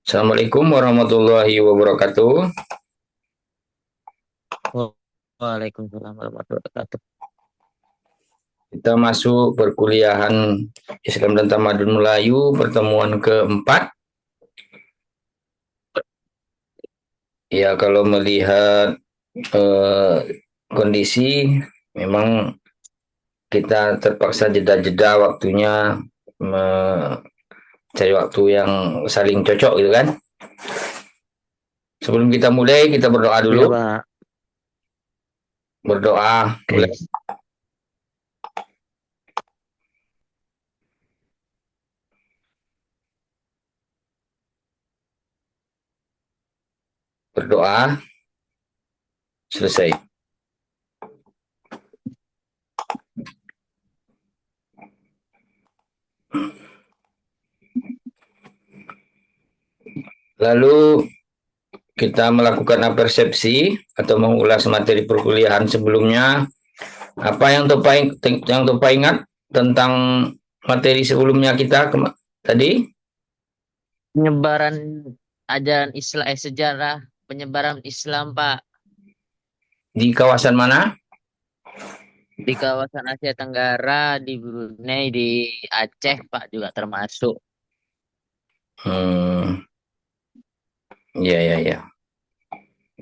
Assalamualaikum warahmatullahi wabarakatuh. Waalaikumsalam warahmatullahi wabarakatuh. Kita masuk perkuliahan Islam dan Tamadun Melayu pertemuan keempat. Ya, kalau melihat eh, kondisi, memang kita terpaksa jeda-jeda waktunya, mencari waktu yang saling cocok gitu kan. Sebelum kita mulai, kita berdoa Iya, dulu. Pak. Berdoa, mulai Oke. berdoa, selesai. Lalu kita melakukan persepsi atau mengulas materi perkuliahan sebelumnya. Apa yang Topa ingat tentang materi sebelumnya kita tadi Penyebaran ajaran Islam, sejarah penyebaran Islam, Pak, di kawasan mana? di kawasan Asia Tenggara, di Brunei, di Aceh, Pak, juga termasuk. Hmm, ya ya ya.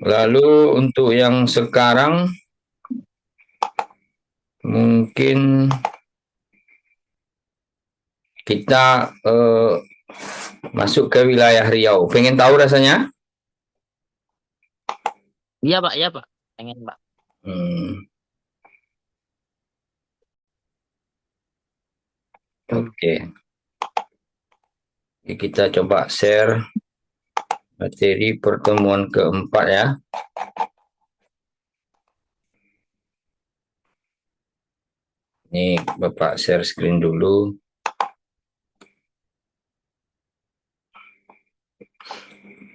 Lalu untuk yang sekarang mungkin kita masuk ke wilayah Riau. Pengen tahu rasanya? Iya, Pak, iya, Pak. Pengen, Pak. Hmm, oke. Kita coba share materi pertemuan keempat ya. Ini Bapak share screen dulu.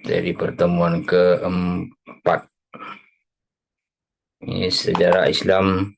Dari pertemuan keempat. Ini sejarah Islam.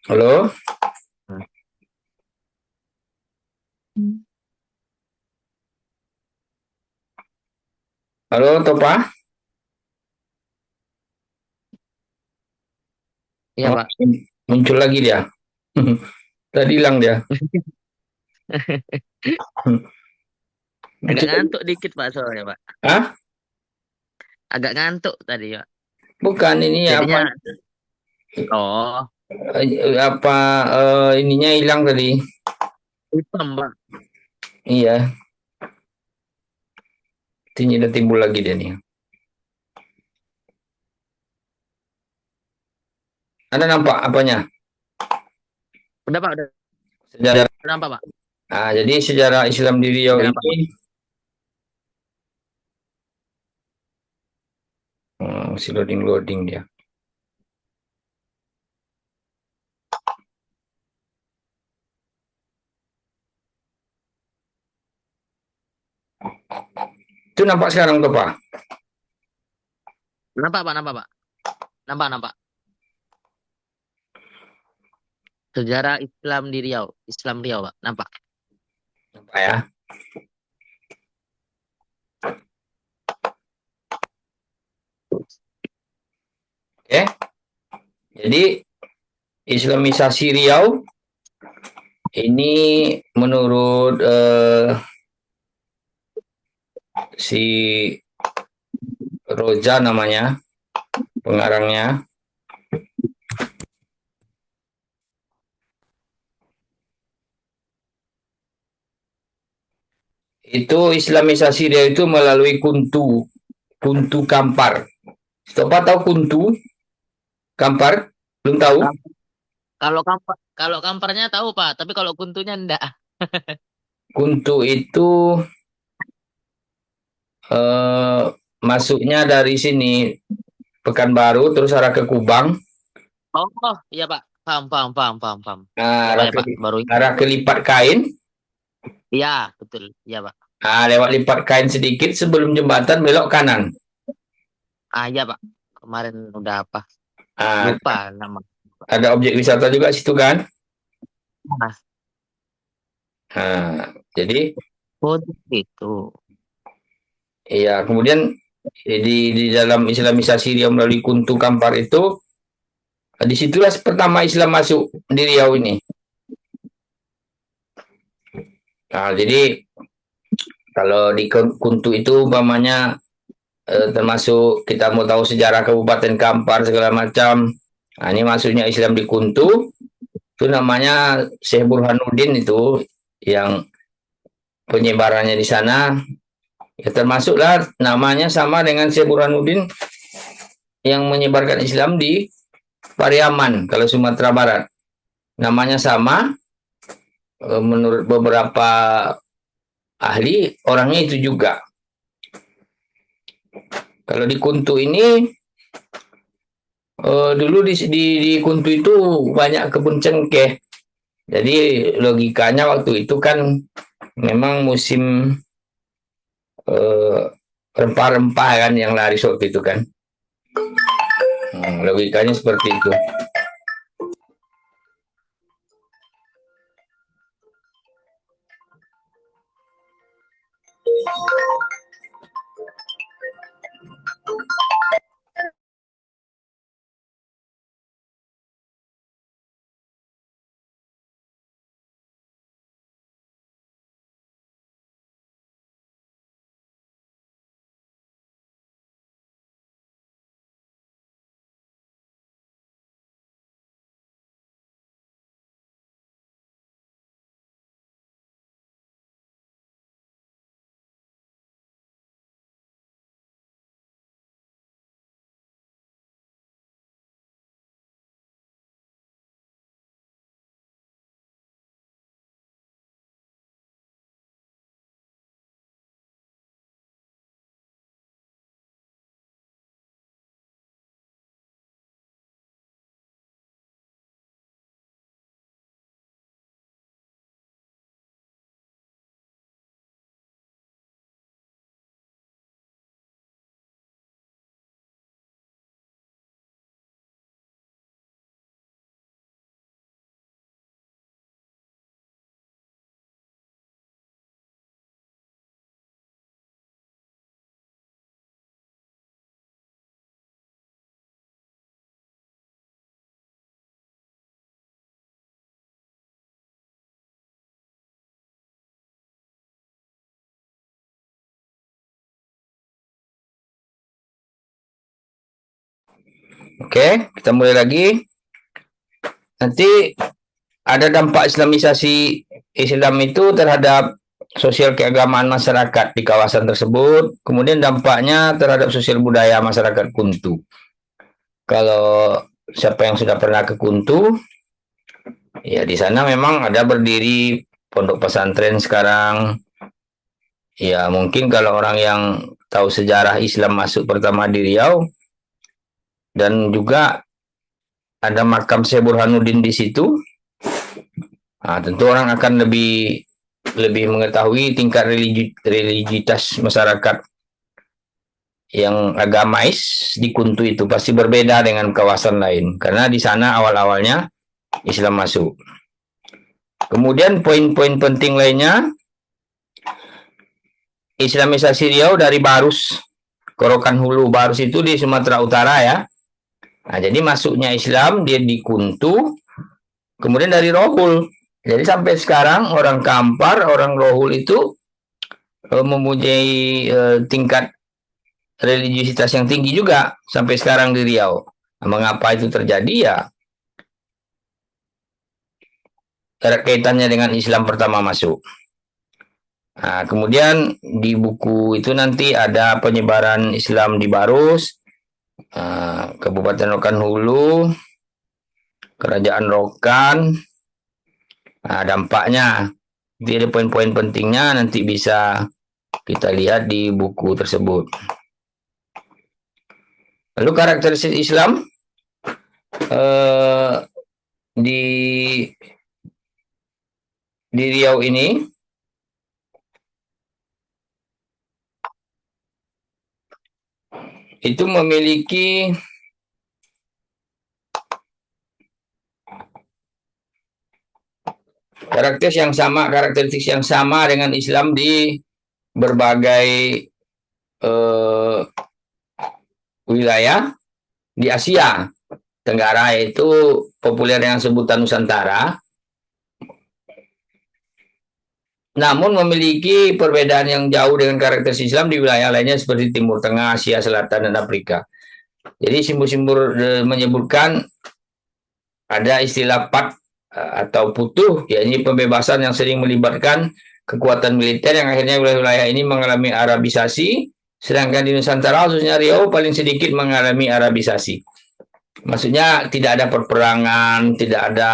Halo, halo Topa. Iya, Oh, Pak. muncul lagi dia. Tadi hilang dia. Agak Muncul lagi. ngantuk dikit, Pak, soalnya, Pak. Hah? Agak ngantuk tadi, Pak. Bukan ini apa? Jadinya, oh, Apa ininya hilang tadi? hitam, Pak. Iya, ini udah timbul lagi dia nih. Anda nampak apanya? Udah Pak, udah Sejarah. nampak Pak. Nah, jadi sejarah Islam di Riau Udah nampak ini Pak. masih loading dia. Itu nampak sekarang tuh Pak. Nampak Pak, nampak Pak. Nampak. Sejarah Islam di Riau. Islam Riau Pak, nampak. Nampak ya. Oke. Jadi Islamisasi Riau ini menurut si Roja namanya pengarangnya, itu Islamisasi Riau itu melalui Kuntu Kampar. Coba tahu Kuntu Kampar? Belum tahu? Kam- kalau kamparnya tahu Pak, tapi kalau kuntunya enggak. Kuntu itu eh, masuknya dari sini Pekanbaru terus arah ke Kubang. Oh, iya Pak. Paham. Nah, Ya Pak, ya Pak. Baru ingat. arah ke Lipat Kain. Iya, betul. Iya Pak. Nah, lewat Lipat Kain sedikit sebelum jembatan belok kanan. Iya Pak. Kemarin udah apa? Nah, Lupa nama. ada objek wisata juga situ kan. Nah, Nah, jadi oh gitu. iya kemudian di dalam Islamisasi Riau melalui Kuntu Kampar itu disitulah pertama Islam masuk di Riau ini. Nah, jadi kalau di Kuntu itu umpamanya termasuk kita mau tahu sejarah Kabupaten Kampar segala macam. Nah, ini masuknya Islam di Kuntu itu namanya Syekh Burhanuddin itu yang penyebarannya di sana. Ya termasuklah namanya sama dengan Syekh Burhanuddin yang menyebarkan Islam di Pariaman kalau Sumatera Barat. Namanya sama, menurut beberapa ahli orangnya itu juga. Kalau di Kuntu ini dulu di Kuntu itu banyak kebun cengkeh. Jadi logikanya waktu itu kan memang musim eh, rempah-rempah kan yang laris waktu itu kan. Logikanya seperti itu. Oke, kita mulai lagi. Nanti ada dampak Islamisasi Islam itu terhadap sosial keagamaan masyarakat di kawasan tersebut, kemudian dampaknya terhadap sosial budaya masyarakat Kuntu. Kalau siapa yang sudah pernah ke Kuntu, ya di sana memang ada berdiri pondok pesantren sekarang. Ya mungkin kalau orang yang tahu sejarah Islam masuk pertama di Riau, dan juga ada makam Syekh Burhanuddin di situ, nah, tentu orang akan lebih lebih mengetahui tingkat religiusitas masyarakat yang agamais di Kuntu itu pasti berbeda dengan kawasan lain karena di sana awal-awalnya Islam masuk. Kemudian poin-poin penting lainnya, Islamisasi Riau dari Barus, Korokan Hulu. Barus itu di Sumatera Utara ya. Nah, jadi masuknya Islam dia di Kuntu, kemudian dari Rohul. Jadi sampai sekarang orang Kampar, orang Rohul itu mempunyai tingkat religiusitas yang tinggi juga sampai sekarang di Riau. Nah, mengapa itu terjadi ya? Kaitannya dengan Islam pertama masuk. Nah, kemudian di buku itu nanti ada penyebaran Islam di Barus, Kabupaten Rokan Hulu, Kerajaan Rokan. Nah, dampaknya, jadi ada poin-poin pentingnya nanti bisa kita lihat di buku tersebut. Lalu karakteristik Islam di Riau ini itu memiliki karakteristik yang sama dengan Islam di berbagai wilayah di Asia Tenggara, yaitu populer dengan sebutan Nusantara, namun memiliki perbedaan yang jauh dengan karakteristik Islam di wilayah lainnya seperti Timur Tengah, Asia Selatan, dan Afrika. Jadi simbol-simbol menyebutkan ada istilah pat atau putuh, yakni pembebasan yang sering melibatkan kekuatan militer yang akhirnya wilayah-wilayah ini mengalami Arabisasi, sedangkan di Nusantara khususnya Riau paling sedikit mengalami Arabisasi. Maksudnya tidak ada perperangan, tidak ada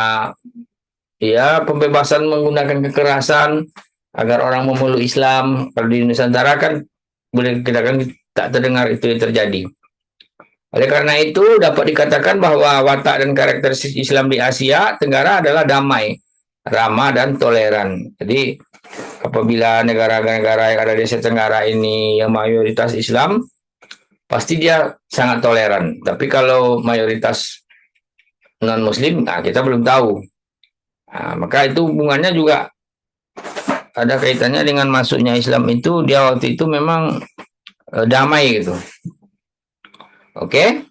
ya pembebasan menggunakan kekerasan agar orang memeluk Islam. Kalau di Nusantara kan boleh dikatakan tak terdengar itu yang terjadi. Oleh karena itu dapat dikatakan bahwa watak dan karakteristik Islam di Asia Tenggara adalah damai, ramah, dan toleran. Jadi apabila negara-negara yang ada di Asia Tenggara ini yang mayoritas Islam, pasti dia sangat toleran. Tapi kalau mayoritas non-Muslim, nah kita belum tahu. Nah, maka itu hubungannya juga ada kaitannya dengan masuknya Islam itu, dia waktu itu memang damai gitu. Oke?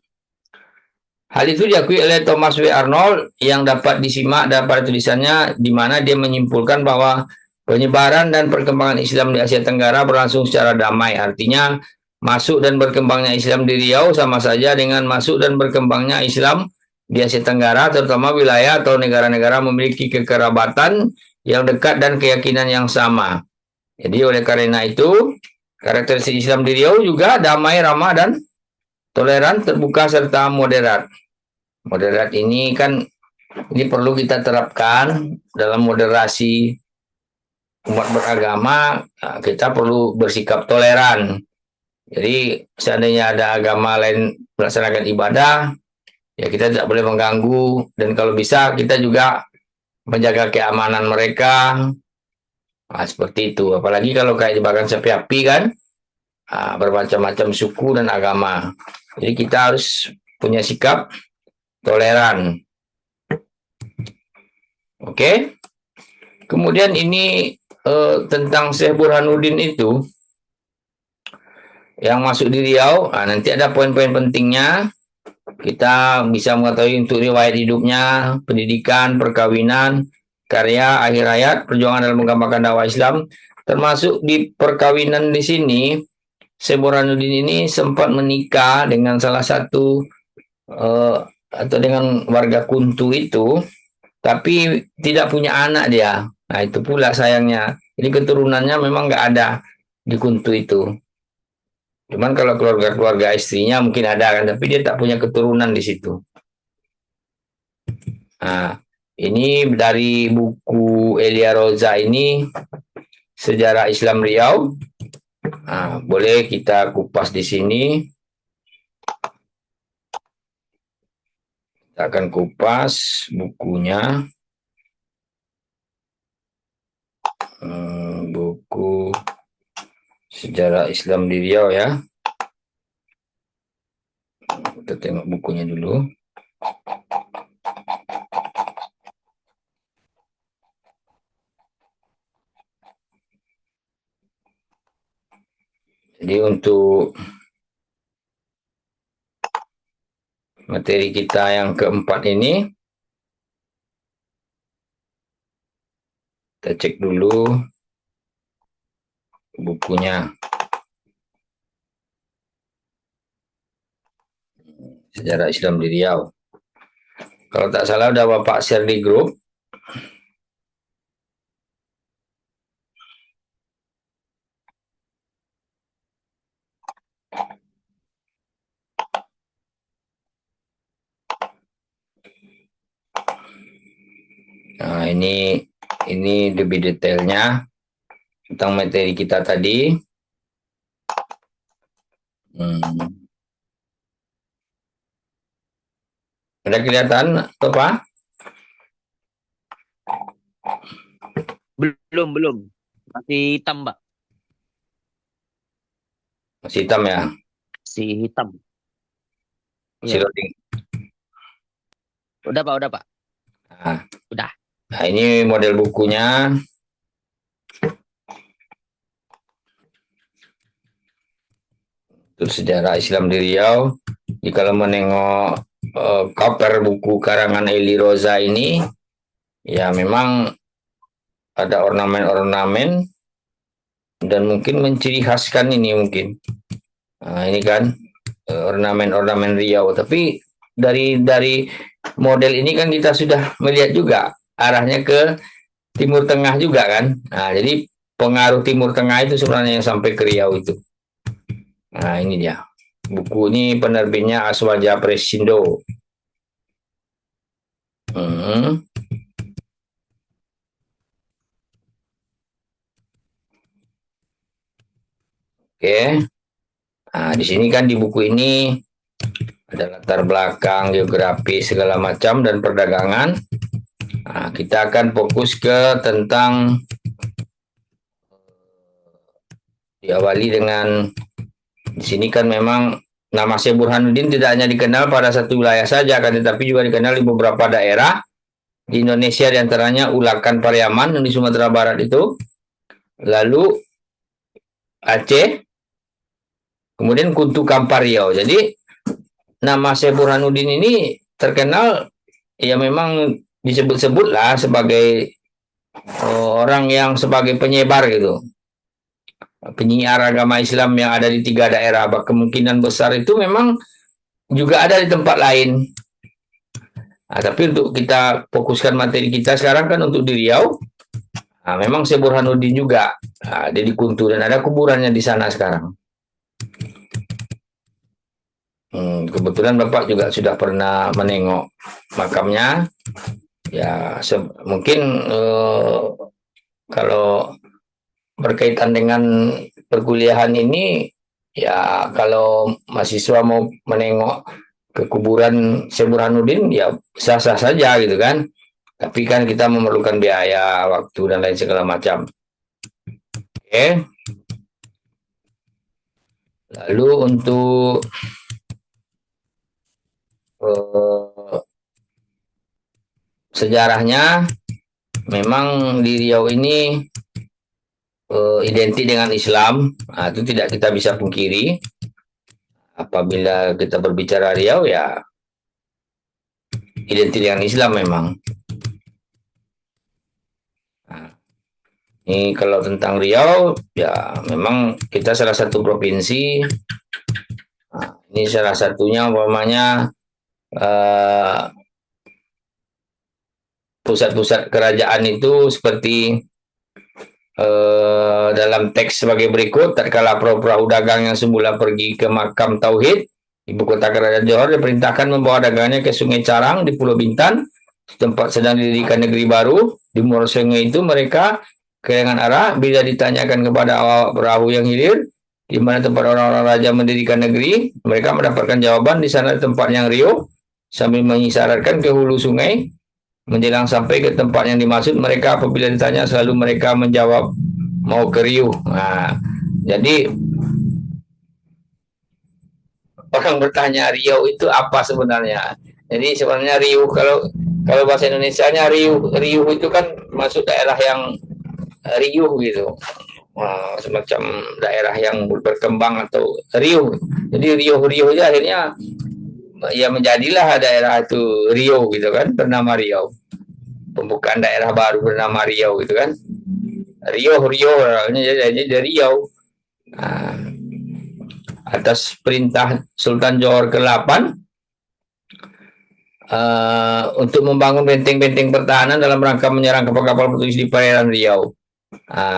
Hal itu diakui oleh Thomas W. Arnold yang dapat disimak pada tulisannya di mana dia menyimpulkan bahwa penyebaran dan perkembangan Islam di Asia Tenggara berlangsung secara damai. Artinya masuk dan berkembangnya Islam di Riau sama saja dengan masuk dan berkembangnya Islam di Asia Tenggara, terutama wilayah atau negara-negara memiliki kekerabatan yang dekat dan keyakinan yang sama. Jadi oleh karena itu, karakteristik Islam di Riau juga damai, ramah, dan toleran, terbuka, serta moderat. Moderat ini kan ini perlu kita terapkan dalam moderasi umat beragama. Kita perlu bersikap toleran. Jadi seandainya ada agama lain melaksanakan ibadah, ya kita tidak boleh mengganggu, dan kalau bisa kita juga menjaga keamanan mereka. Nah, seperti itu. Apalagi kalau kayak jebakan sapi api kan, bermacam-macam suku dan agama. Jadi kita harus punya sikap toleran. Oke. Kemudian ini tentang Syekh Burhanuddin itu yang masuk di Riau. Nah, nanti ada poin-poin pentingnya. Kita bisa mengetahui untuk riwayat hidupnya, pendidikan, perkawinan, karya, akhir hayat, perjuangan dalam mengembangkan dakwah Islam. Termasuk di perkawinan di sini, Syekh Burhanuddin ini sempat menikah dengan salah satu atau dengan warga Kuntu itu, tapi tidak punya anak dia. Nah itu pula sayangnya. Jadi keturunannya memang nggak ada di Kuntu itu. Cuman kalau keluarga-keluarga istrinya mungkin ada kan, tapi dia tak punya keturunan di situ. Nah, ini dari buku Elia Roza ini, Sejarah Islam Riau. Nah, boleh kita kupas di sini. Kita akan kupas bukunya. Buku Sejarah Islam di Riau ya. Kita tengok bukunya dulu. Jadi untuk materi kita yang keempat ini, kita cek dulu bukunya. Sejarah Islam di Riau. Kalau tak salah udah Bapak share di grup. Nah, ini lebih detailnya tentang materi kita tadi. Udah kelihatan Bapak? Belum. Masih hitam, Mbak. Masih hitam ya? Masih hitam. Masih Iya. loading. Udah, Pak. Nah, Udah. nah, ini model bukunya. Untuk Sejarah Islam di Riau. Jadi kalau menengok cover buku karangan Eli Roza ini, ya memang ada ornamen-ornamen dan mungkin menciri khaskan ini mungkin. Nah, ini kan ornamen-ornamen Riau. Tapi dari model ini kan kita sudah melihat juga arahnya ke Timur Tengah juga kan. Nah, jadi pengaruh Timur Tengah itu sebenarnya yang sampai ke Riau itu. Nah, ini dia. Buku ini penerbitnya Aswaja Presindo. Oke. Nah, di sini kan di buku ini ada latar belakang, geografi segala macam dan perdagangan. Nah, kita akan fokus ke tentang diawali dengan di sini kan memang nama Syekh Burhanuddin tidak hanya dikenal pada satu wilayah saja kan, tetapi juga dikenal di beberapa daerah di Indonesia, diantaranya Ulakan Pariaman di Sumatera Barat itu, lalu Aceh, kemudian Kuntu Kampar Riau. Jadi nama Syekh Burhanuddin ini terkenal ya memang disebut-sebut lah sebagai orang yang sebagai penyebar gitu, penyiar agama Islam yang ada di 3 daerah. Kemungkinan besar itu memang juga ada di tempat lain. Nah, tapi untuk kita fokuskan materi kita sekarang kan untuk di Riau. Nah, memang Syekh Burhanuddin juga ada di Kuntu dan ada kuburannya di sana sekarang. Kebetulan Bapak juga sudah pernah menengok makamnya. Ya, mungkin kalau berkaitan dengan perkuliahan ini, ya kalau mahasiswa mau menengok ke kuburan Syekh Burhanuddin, ya sah-sah saja gitu kan. Tapi kan kita memerlukan biaya, waktu, dan lain segala macam. Oke. Lalu untuk sejarahnya, memang di Riau ini identik dengan Islam. Nah, itu tidak kita bisa pungkiri. Apabila kita berbicara Riau, ya identik dengan Islam memang. Nah, ini kalau tentang Riau, ya memang kita salah satu provinsi. Nah, ini salah satunya umpamanya pusat-pusat kerajaan itu seperti dalam teks sebagai berikut. Tatkala perahu dagang yang semula pergi ke makam Tauhid, ibu kota kerajaan Johor, diperintahkan membawa dagangannya ke Sungai Carang di Pulau Bintan tempat sedang didirikan negeri baru di muara sungai itu, mereka kehilangan arah. Bila ditanyakan kepada awak perahu yang hilir di mana tempat orang-orang raja mendirikan negeri, mereka mendapatkan jawaban di sana tempat yang riuh. Sambil mengisyaratkan ke hulu sungai, menjelang sampai ke tempat yang dimaksud, mereka apabila ditanya selalu mereka menjawab mau ke riuh. Nah, jadi orang bertanya Riau itu apa sebenarnya. Jadi sebenarnya Riau, kalau kalau bahasa Indonesianya Riau, Riau itu kan masuk daerah yang riuh gitu. Semacam daerah yang berkembang atau riuh. Jadi Riau itu akhirnya ya menjadilah daerah itu Riau gitu kan, bernama Riau. Pembukaan daerah baru bernama Riau gitu kan. Riau ini jadi Riau. Nah, atas perintah Sultan Johor ke-8 untuk membangun benteng-benteng pertahanan dalam rangka menyerang kapal-kapal Portugis di perairan Riau.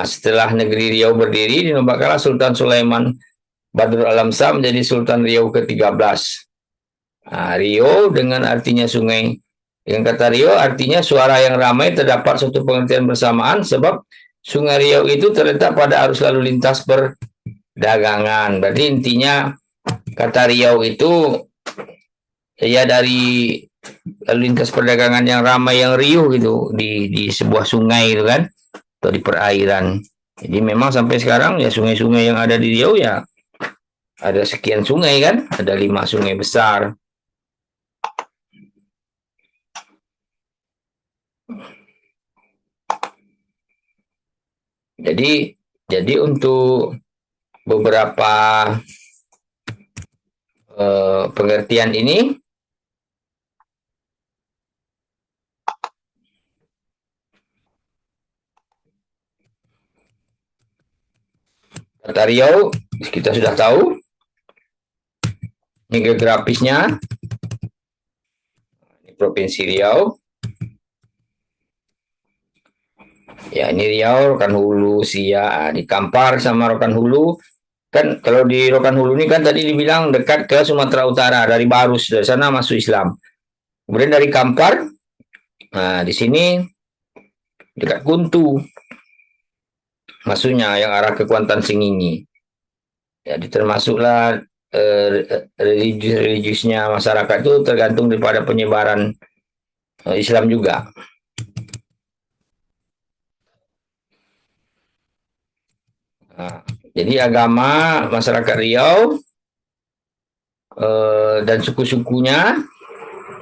Setelah negeri Riau berdiri, dinobatkanlah Sultan Sulaiman Badrul Alam Shah menjadi Sultan Riau ke-13. Riau dengan artinya sungai. Dengan kata Riau artinya suara yang ramai, terdapat suatu pengertian bersamaan sebab Sungai Riau itu terletak pada arus lalu lintas perdagangan. Berarti intinya kata Riau itu ya dari lalu lintas perdagangan yang ramai, yang riuh gitu di sebuah sungai itu kan, atau di perairan. Jadi memang sampai sekarang ya sungai-sungai yang ada di Riau ya ada sekian sungai kan, ada 5 sungai besar. Jadi untuk beberapa pengertian ini, kata Riau kita sudah tahu. Ini geografisnya, ini Provinsi Riau. Ya ini Riau, Rokan Hulu, Sia, di Kampar sama Rokan Hulu. Kan kalau di Rokan Hulu ini kan tadi dibilang dekat ke Sumatera Utara, dari Barus, dari sana masuk Islam. Kemudian dari Kampar, nah di sini dekat Kuntu, masuknya yang arah ke Kuantan Sengingi. Jadi termasuklah religiusnya masyarakat itu tergantung daripada penyebaran Islam juga. Nah, jadi agama masyarakat Riau dan suku-sukunya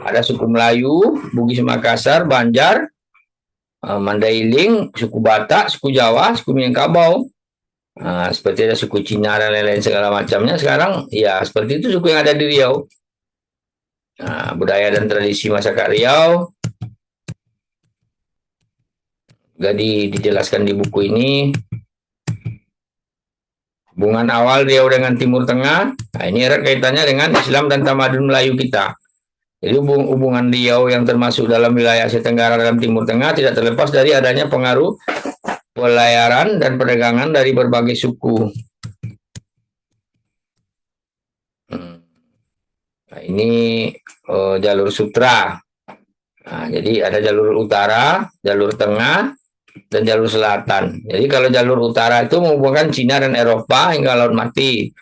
ada suku Melayu, Bugis Makassar, Banjar, Mandailing, suku Batak, suku Jawa, suku Minangkabau. Seperti ada suku Cina dan lain-lain segala macamnya. Sekarang ya seperti itu suku yang ada di Riau. Budaya dan tradisi masyarakat Riau juga dijelaskan di buku ini. Hubungan awal Riau dengan Timur Tengah. Nah, ini erat kaitannya dengan Islam dan tamadun Melayu kita. Jadi hubungan Riau yang termasuk dalam wilayah Asia Tenggara dalam Timur Tengah tidak terlepas dari adanya pengaruh pelayaran dan perdagangan dari berbagai suku. Nah, ini jalur sutra. Nah, jadi ada jalur utara, jalur tengah, dan jalur selatan. Jadi kalau jalur utara itu menghubungkan Cina dan Eropa hingga Laut Mati.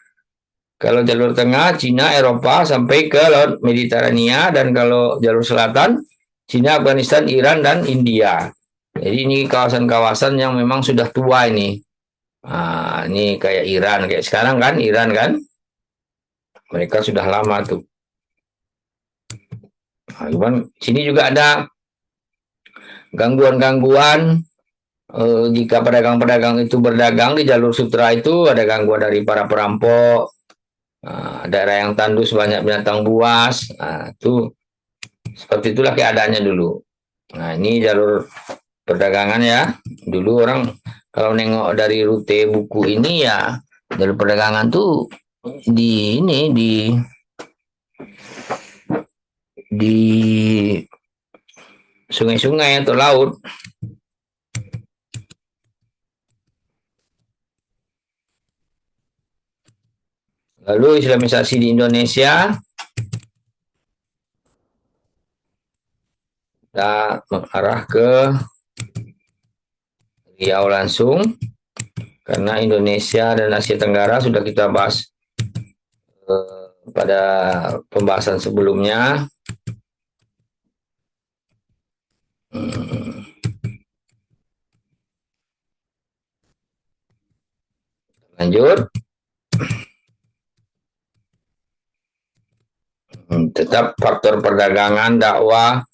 Kalau jalur tengah, Cina, Eropa sampai ke Laut Mediterania, dan kalau jalur selatan, Cina, Afghanistan, Iran, dan India. Jadi ini kawasan-kawasan yang memang sudah tua ini. Ini kayak Iran, kayak sekarang kan, Iran kan, mereka sudah lama tuh. Cuman sini juga ada gangguan-gangguan. Jika pedagang-pedagang itu berdagang di jalur sutra itu ada gangguan dari para perampok, daerah yang tandus banyak binatang buas. Itu seperti itulah keadaannya dulu. Nah ini jalur perdagangan ya. Dulu orang kalau nengok dari rute buku ini ya jalur perdagangan tuh di sungai-sungai atau laut. Lalu Islamisasi di Indonesia. kita mengarah ke Riau langsung, karena Indonesia dan Asia Tenggara sudah kita bahas pada pembahasan sebelumnya. Lanjut. Tetap faktor perdagangan, dakwah,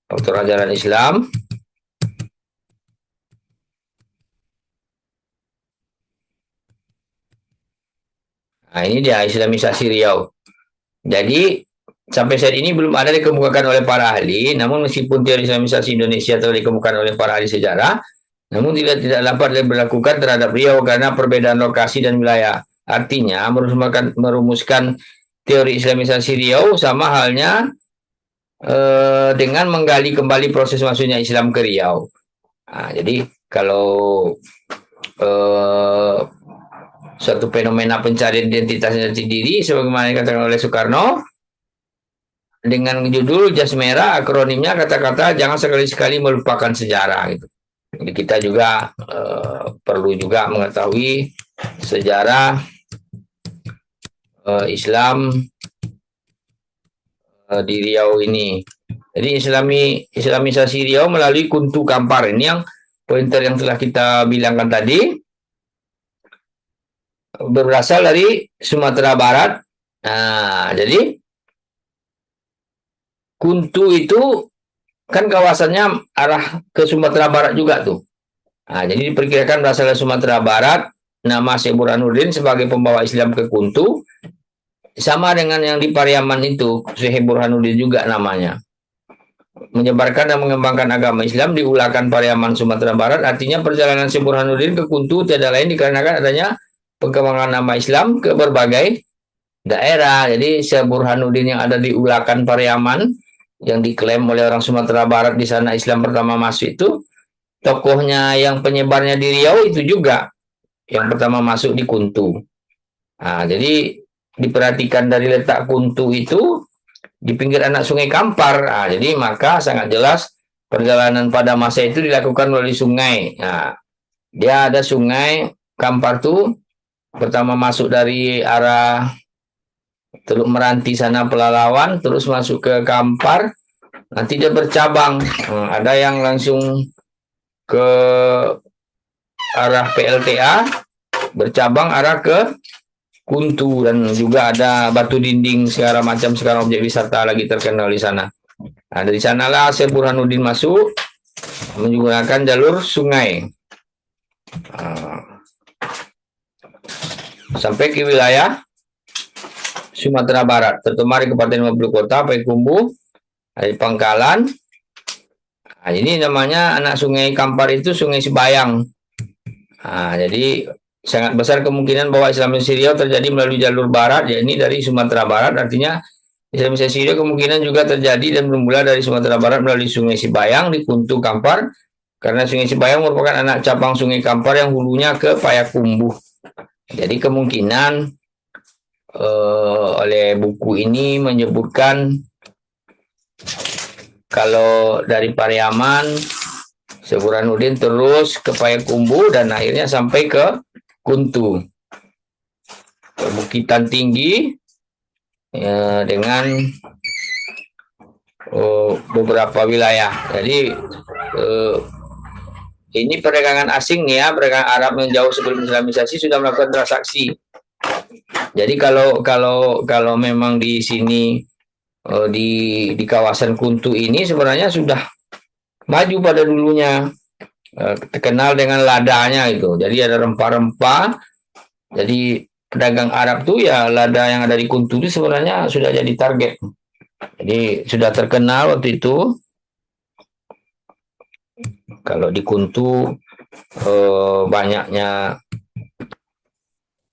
faktor ajaran Islam. Nah, ini dia Islamisasi Riau. Jadi, sampai saat ini belum ada dikemukakan oleh para ahli, namun meskipun teori Islamisasi Indonesia telah dikemukakan oleh para ahli sejarah, namun tidak dapat diberlakukan terhadap Riau karena perbedaan lokasi dan wilayah. Artinya, merumuskan teori Islamisasi Riau sama halnya dengan menggali kembali proses masuknya Islam ke Riau. Nah, jadi kalau eh, suatu fenomena pencarian identitas jati diri, sebagaimana dikatakan oleh Soekarno, dengan judul Jas Merah, akronimnya kata-kata jangan sekali-sekali melupakan sejarah gitu. Jadi kita juga perlu juga mengetahui sejarah Islam di Riau ini. Jadi Islamisasi Riau melalui Kuntu Kampar ini yang pointer yang telah kita bilangkan tadi berasal dari Sumatera Barat. Nah, jadi Kuntu itu kan kawasannya arah ke Sumatera Barat juga tuh. Nah, jadi diperkirakan berasal dari Sumatera Barat. Nama Syekh Burhanuddin sebagai pembawa Islam ke Kuntu sama dengan yang di Pariaman itu, Syekh Burhanuddin juga namanya. Menyebarkan dan mengembangkan agama Islam di Ulakan Pariaman Sumatera Barat. Artinya perjalanan Syekh Burhanuddin ke Kuntu tiada lain dikarenakan adanya pengembangan nama Islam ke berbagai daerah. Jadi Syekh Burhanuddin yang ada di Ulakan Pariaman yang diklaim oleh orang Sumatera Barat di sana Islam pertama masuk itu, tokohnya yang penyebarnya di Riau itu juga yang pertama masuk di Kuntu. Nah, jadi diperhatikan dari letak Kuntu itu di pinggir anak Sungai Kampar. Nah, jadi maka sangat jelas perjalanan pada masa itu dilakukan melalui sungai. Nah, dia ada Sungai Kampar tuh pertama masuk dari arah Teluk Meranti sana Pelalawan, terus masuk ke Kampar, nanti dia bercabang. Ada yang langsung ke arah PLTA, bercabang arah ke Kuntu, dan juga ada batu dinding segala macam sekarang objek wisata lagi terkenal di sana. Nah, dari sanalah Syekh Burhanuddin masuk menggunakan jalur sungai sampai ke wilayah Sumatera Barat, terutama di Kabupaten Mabuk Kota, Payakumbuh, di Pangkalan. Nah, ini namanya anak Sungai Kampar itu Sungai Sebayang. Nah, jadi sangat besar kemungkinan bahwa Islamisasi Riau terjadi melalui jalur barat, yakni dari Sumatera Barat. Artinya Islamisasi Riau kemungkinan juga terjadi dan bermula dari Sumatera Barat melalui Sungai Sebayang di Kuntu Kampar, karena Sungai Sebayang merupakan anak cabang Sungai Kampar yang hulunya ke Payakumbuh. Jadi kemungkinan oleh buku ini menyebutkan kalau dari Pariaman Syekh Burhanuddin terus ke Payakumbuh dan akhirnya sampai ke Kuntu, perbukitan tinggi dengan beberapa wilayah. Jadi ini perdagangan asing nih ya, perdagangan Arab yang jauh sebelum Islamisasi sudah melakukan transaksi. Jadi kalau memang di sini di kawasan Kuntu ini sebenarnya sudah maju pada dulunya, terkenal dengan ladanya itu. Jadi ada rempah-rempah. Jadi pedagang Arab tuh ya lada yang ada di Kuntu itu sebenarnya sudah jadi target. Jadi sudah terkenal waktu itu. Kalau di Kuntu banyaknya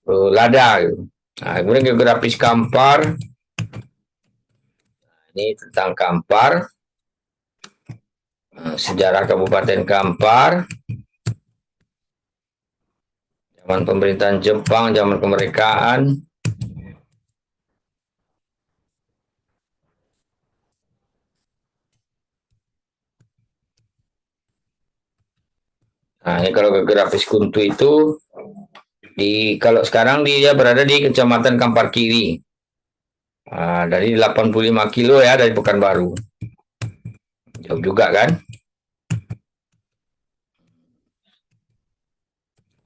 lada gitu. Nah, kemudian geografis Kampar. Ini tentang Kampar. Sejarah Kabupaten Kampar, zaman pemerintahan Jepang, zaman kemerdekaan. Nah, ini kalau geografis Kuntu itu kalau sekarang dia berada di Kecamatan Kampar Kiri. Dari 85 kilo ya dari Pekanbaru. Jauh juga kan?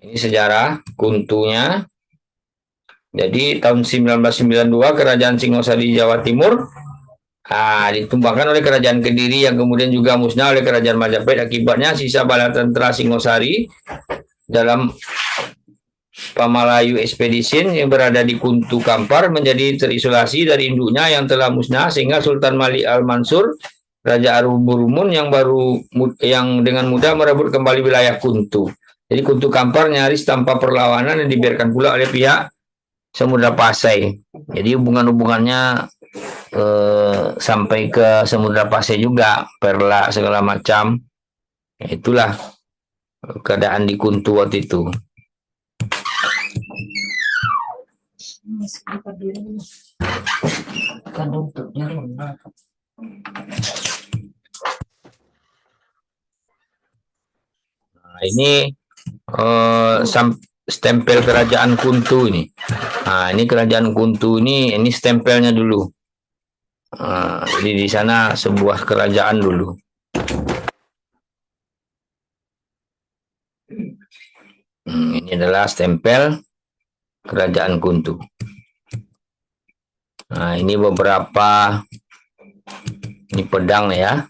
Ini sejarah Kuntunya. Jadi tahun 1992 Kerajaan Singosari Jawa Timur ditumbangkan oleh Kerajaan Kediri yang kemudian juga musnah oleh Kerajaan Majapahit. Akibatnya sisa bala tentara Singosari dalam Pamalayu Expedition yang berada di Kuntu Kampar menjadi terisolasi dari induknya yang telah musnah sehingga Sultan Malik Al-Mansur Raja Aruburumun yang dengan mudah merebut kembali wilayah Kuntu. Jadi Kuntu Kampar nyaris tanpa perlawanan yang dibiarkan pula oleh pihak Samudra Pasai. Jadi hubungan-hubungannya sampai ke Samudra Pasai juga, Perla segala macam. Itulah keadaan di Kuntu waktu itu. Nah, ini stempel kerajaan Kuntu ini. Nah, ini kerajaan Kuntu ini stempelnya dulu. Jadi di sana sebuah kerajaan dulu. Ini adalah stempel kerajaan Kuntu. Nah, ini beberapa ini pedang ya.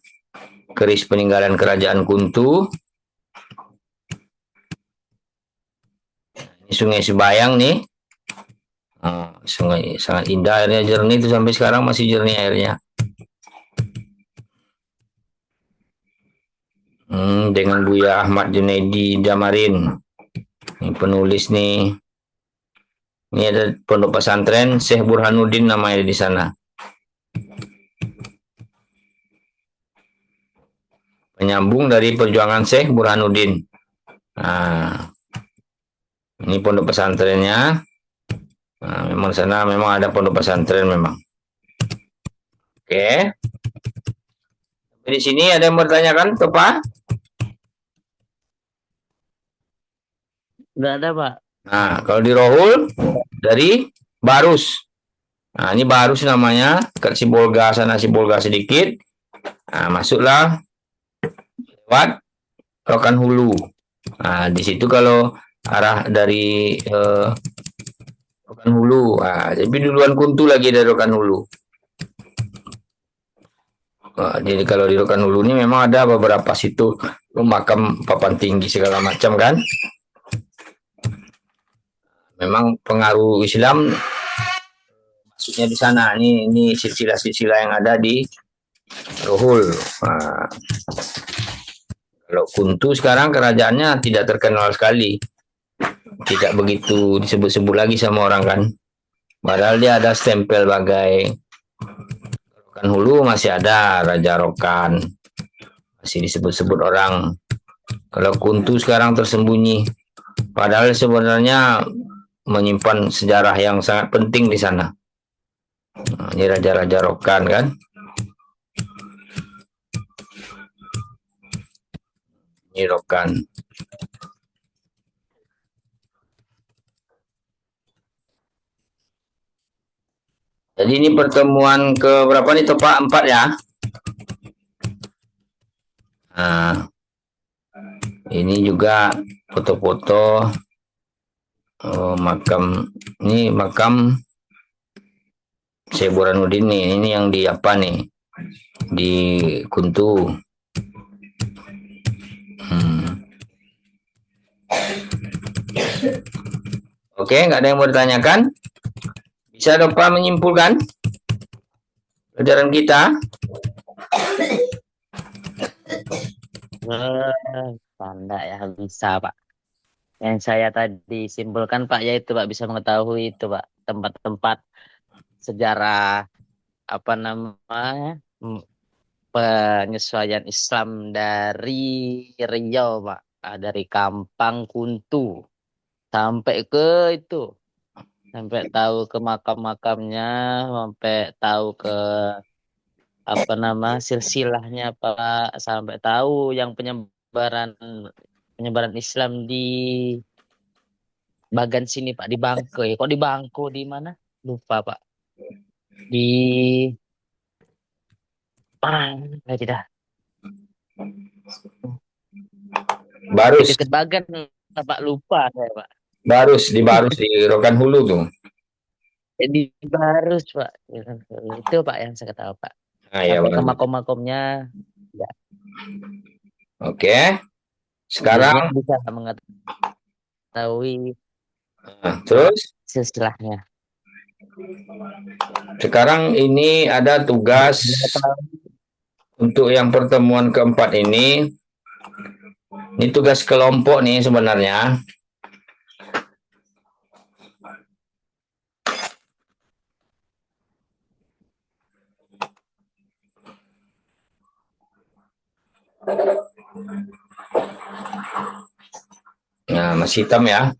Keris peninggalan kerajaan Kuntu. Ini Sungai Sebayang nih. Sungai sangat indah, airnya jernih itu sampai sekarang masih jernih airnya. Dengan Buya Ahmad Junaidi Jamarin. Ini penulis nih. Ini ada pondok pesantren Syekh Burhanuddin namanya di sana. Penyambung dari perjuangan Syekh Burhanuddin. Nah, ini pondok pesantrennya. Nah, memang sana memang ada pondok pesantren memang. Oke. Di sini ada yang bertanyakan, Pak? Nggak ada, Pak. Nah, kalau di Rohul dari Barus. Nah, ini Barus namanya, dekat Sibolga sana, Sibolga sedikit. Nah, masuklah lewat Rokan Hulu. Nah, di situ kalau arah dari Rokan Hulu. Nah, jadi duluan Kuntu lagi dari Rokan Hulu. Nah, jadi kalau di Rokan Hulu ini memang ada beberapa situ makam papan tinggi segala macam kan. Memang pengaruh Islam masuknya di sana. Ini silsilah-silsilah yang ada di Rohul. Nah, kalau Kuntu sekarang kerajaannya tidak terkenal sekali. Tidak begitu disebut-sebut lagi sama orang kan. Padahal dia ada stempel bagai Rokan Hulu masih ada Raja Rokan. Masih disebut-sebut orang. Kalau Kuntu sekarang tersembunyi. Padahal sebenarnya menyimpan sejarah yang sangat penting di sana. Nah, ini Raja-Raja Rokan kan. Ini Rokan. Jadi ini pertemuan ke berapa nih Pak? 4 ya. Nah, ini juga foto-foto makam. Ini makam Syekh Burhanuddin nih. Ini yang di apa nih? Di Kuntu. Oke, nggak ada yang mau ditanyakan? Bisa dong Pak menyimpulkan pelajaran kita? Tanda ya bisa, Pak. Yang saya tadi simpulkan, Pak, yaitu Pak bisa mengetahui itu, Pak, tempat-tempat sejarah apa namanya penyesuaian Islam dari Riau, Pak. Dari Kampang Kuntu sampai ke itu, sampai tahu ke makam-makamnya, sampai tahu ke apa nama silsilahnya, Pak, sampai tahu yang penyebaran penyebaran Islam di bagian sini Pak, di Bangko ya. Kok di Bangko di mana? Lupa Pak. Di tidak. Di Barus, dekat bagan Pak, lupa saya Pak. Barus di Rokan Hulu tuh. Di Barus Pak. Itu Pak yang saya tahu Pak. Nah, ya Sampai ke Barus. makom-makomnya ya. Oke. Jadinya Sekarang, bisa mengetahui nah, terus silsilahnya. sekarang ini ada tugas untuk yang pertemuan keempat ini. Ini tugas kelompok nih sebenarnya. Nah, masih hitam ya.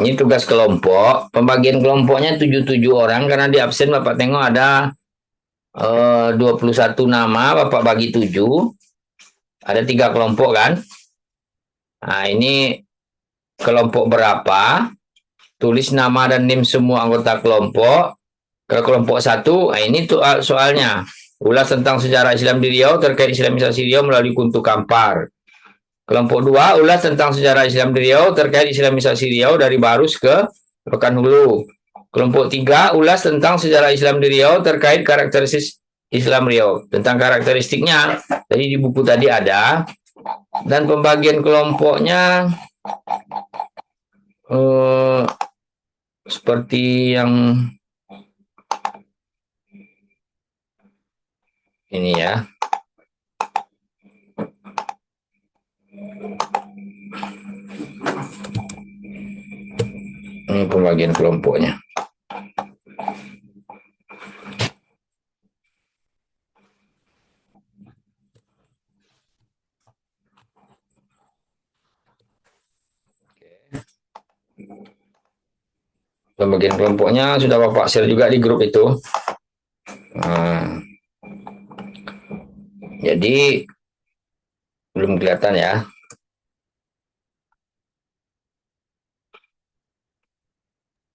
Ini tugas kelompok. Pembagian kelompoknya 77 orang karena di absen Bapak tengok ada 21 nama, Bapak bagi 7. Ada 3 kelompok kan? Nah, ini kelompok berapa? Tulis nama dan NIM semua anggota kelompok. Ke kelompok 1, nah ini tuh soalnya. Ulas tentang sejarah Islam di Riau terkait Islamisasi Riau melalui Kuntu Kampar. Kelompok 2, ulas tentang sejarah Islam di Riau terkait Islamisasi Riau dari Barus ke Rokan Hulu. Kelompok 3, ulas tentang sejarah Islam di Riau terkait karakteristik Islam Riau. Tentang karakteristiknya, tadi di buku tadi ada. Dan pembagian kelompoknya seperti yang ini ya. Ini pembagian kelompoknya. Pembagian kelompoknya sudah Bapak share juga di grup itu. Nah, jadi belum kelihatan ya.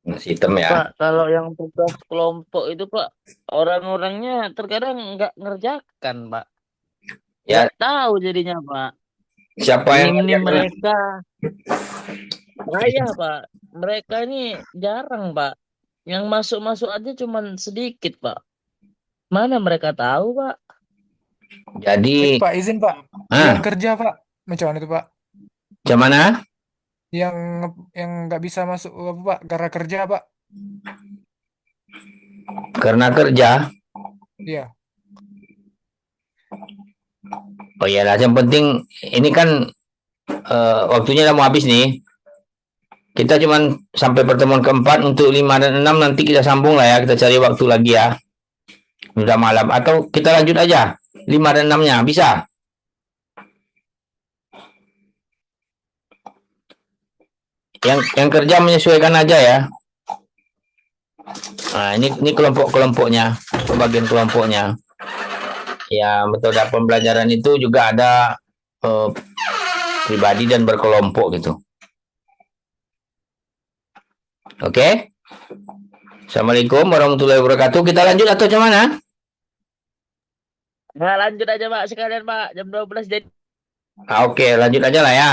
Masih hitam ya. Pak, kalau yang tugas kelompok itu Pak, orang-orangnya terkadang nggak ngerjakan Pak. Nggak Ya, tahu jadinya Pak. siapa yang Nim-nim ngerjakan? mereka, saya Pak. Mereka ini jarang Pak. Yang masuk-masuk aja cuman sedikit Pak. Mana mereka tahu Pak? Jadi, Pak, izin Pak. Yang ah, kerja Pak, macam mana itu Pak? macam mana? Yang yang nggak bisa masuk apa Pak? Karena kerja Pak. Karena kerja. Iya. Oh iyalah, yang penting ini kan waktunya udah mau habis nih. Kita cuman sampai pertemuan keempat untuk 5 dan 6 nanti kita sambung lah ya. Kita cari waktu lagi ya. Udah malam. Atau kita lanjut aja. 5 dan 6-nya. Bisa? Yang kerja menyesuaikan aja ya. Nah, ini kelompok-kelompoknya. Pembagian kelompoknya. Ya, metode pembelajaran itu juga ada pribadi dan berkelompok gitu. Oke? Assalamualaikum warahmatullahi wabarakatuh. Kita lanjut atau macam mana? Nah, lanjut aja Pak sekalian Pak. Jam 12 jadi. Oke, lanjut aja lah ya.